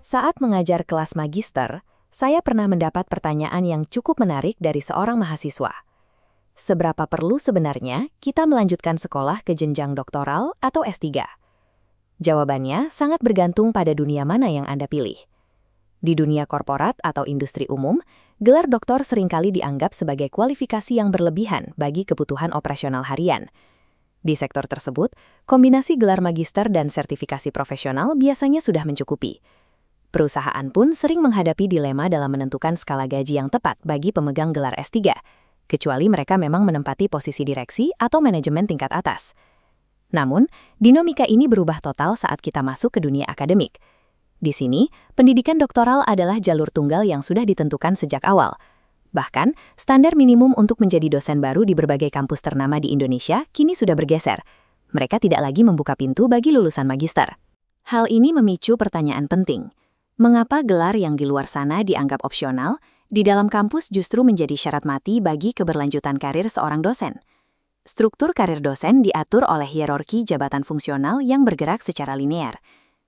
Saat mengajar kelas magister, saya pernah mendapat pertanyaan yang cukup menarik dari seorang mahasiswa. Seberapa perlu sebenarnya kita melanjutkan sekolah ke jenjang doktoral atau S3? Jawabannya sangat bergantung pada dunia mana yang Anda pilih. Di dunia korporat atau industri umum, gelar doktor seringkali dianggap sebagai kualifikasi yang berlebihan bagi kebutuhan operasional harian. Di sektor tersebut, kombinasi gelar magister dan sertifikasi profesional biasanya sudah mencukupi. Perusahaan pun sering menghadapi dilema dalam menentukan skala gaji yang tepat bagi pemegang gelar S3, kecuali mereka memang menempati posisi direksi atau manajemen tingkat atas. Namun, dinamika ini berubah total saat kita masuk ke dunia akademik. Di sini, pendidikan doktoral adalah jalur tunggal yang sudah ditentukan sejak awal. Bahkan, standar minimum untuk menjadi dosen baru di berbagai kampus ternama di Indonesia kini sudah bergeser. Mereka tidak lagi membuka pintu bagi lulusan magister. Hal ini memicu pertanyaan penting. Mengapa gelar yang di luar sana dianggap opsional, di dalam kampus justru menjadi syarat mati bagi keberlanjutan karir seorang dosen? Struktur karir dosen diatur oleh hierarki jabatan fungsional yang bergerak secara linear.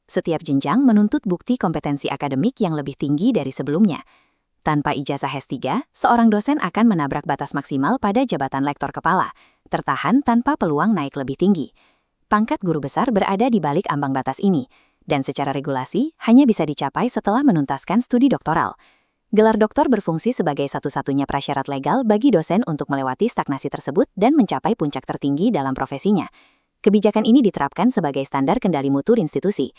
Setiap jenjang menuntut bukti kompetensi akademik yang lebih tinggi dari sebelumnya. Tanpa ijazah S3, seorang dosen akan menabrak batas maksimal pada jabatan lektor kepala, tertahan tanpa peluang naik lebih tinggi. Pangkat guru besar berada di balik ambang batas ini, dan secara regulasi hanya bisa dicapai setelah menuntaskan studi doktoral. Gelar doktor berfungsi sebagai satu-satunya prasyarat legal bagi dosen untuk melewati stagnasi tersebut dan mencapai puncak tertinggi dalam profesinya. Kebijakan ini diterapkan sebagai standar kendali mutu institusi.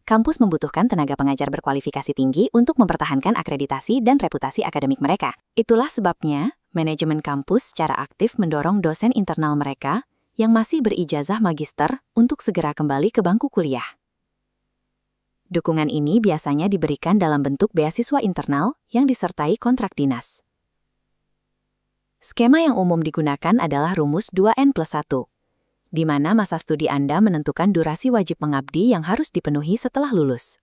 Kampus membutuhkan tenaga pengajar berkualifikasi tinggi untuk mempertahankan akreditasi dan reputasi akademik mereka. Itulah sebabnya, manajemen kampus secara aktif mendorong dosen internal mereka yang masih berijazah magister untuk segera kembali ke bangku kuliah. Dukungan ini biasanya diberikan dalam bentuk beasiswa internal yang disertai kontrak dinas. Skema yang umum digunakan adalah rumus 2N+1, di mana masa studi Anda menentukan durasi wajib mengabdi yang harus dipenuhi setelah lulus.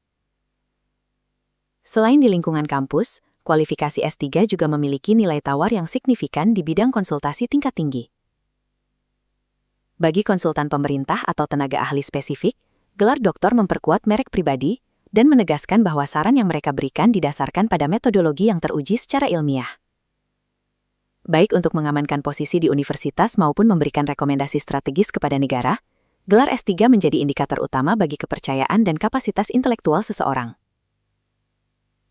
Selain di lingkungan kampus, kualifikasi S3 juga memiliki nilai tawar yang signifikan di bidang konsultasi tingkat tinggi. Bagi konsultan pemerintah atau tenaga ahli spesifik, gelar doktor memperkuat merek pribadi dan menegaskan bahwa saran yang mereka berikan didasarkan pada metodologi yang teruji secara ilmiah. Baik untuk mengamankan posisi di universitas maupun memberikan rekomendasi strategis kepada negara, gelar S3 menjadi indikator utama bagi kepercayaan dan kapasitas intelektual seseorang.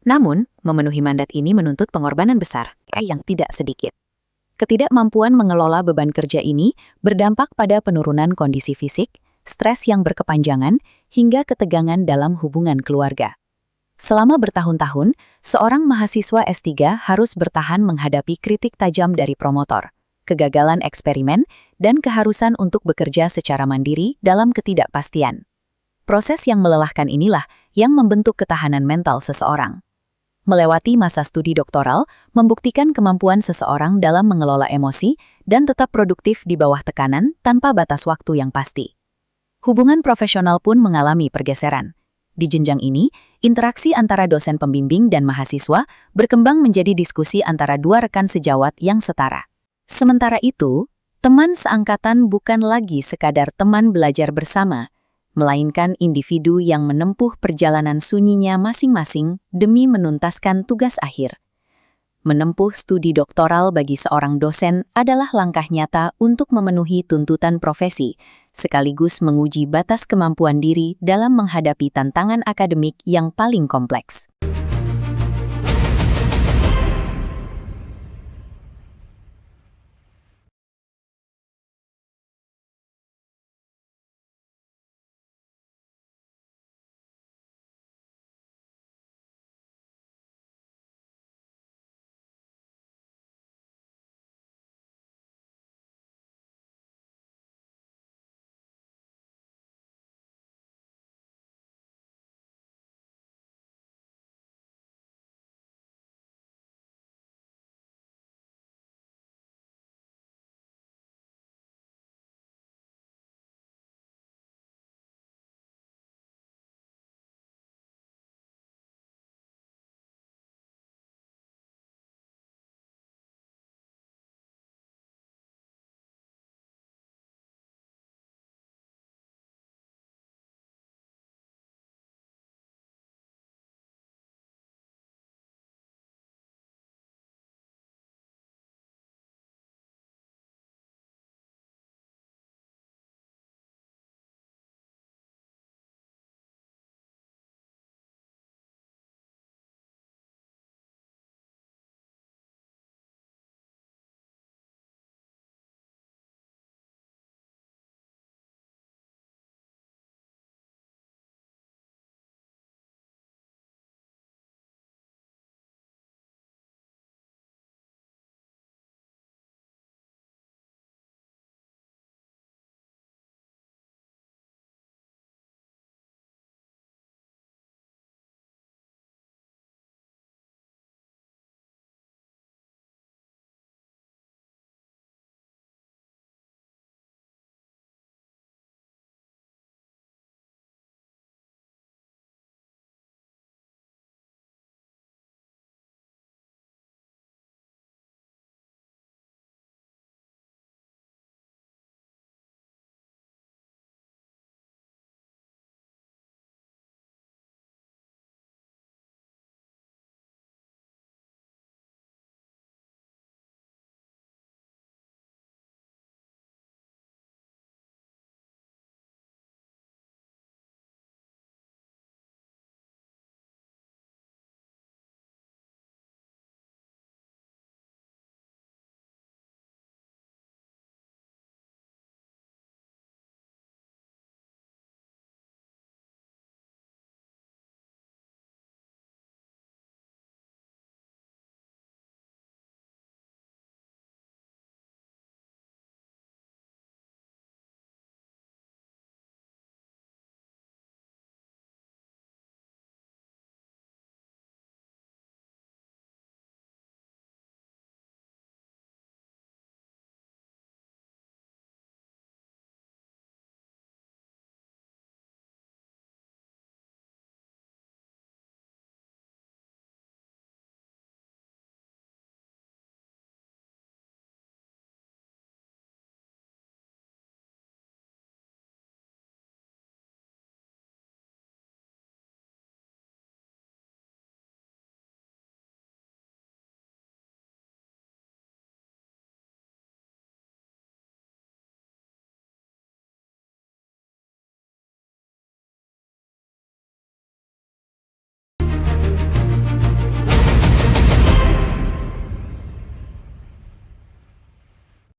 Namun, memenuhi mandat ini menuntut pengorbanan besar, yang tidak sedikit. Ketidakmampuan mengelola beban kerja ini berdampak pada penurunan kondisi fisik, stres yang berkepanjangan, hingga ketegangan dalam hubungan keluarga. Selama bertahun-tahun, seorang mahasiswa S3 harus bertahan menghadapi kritik tajam dari promotor, kegagalan eksperimen, dan keharusan untuk bekerja secara mandiri dalam ketidakpastian. Proses yang melelahkan inilah yang membentuk ketahanan mental seseorang. Melewati masa studi doktoral membuktikan kemampuan seseorang dalam mengelola emosi dan tetap produktif di bawah tekanan tanpa batas waktu yang pasti. Hubungan profesional pun mengalami pergeseran. Di jenjang ini, interaksi antara dosen pembimbing dan mahasiswa berkembang menjadi diskusi antara dua rekan sejawat yang setara. Sementara itu, teman seangkatan bukan lagi sekadar teman belajar bersama, melainkan individu yang menempuh perjalanan sunyinya masing-masing demi menuntaskan tugas akhir. Menempuh studi doktoral bagi seorang dosen adalah langkah nyata untuk memenuhi tuntutan profesi, sekaligus menguji batas kemampuan diri dalam menghadapi tantangan akademik yang paling kompleks.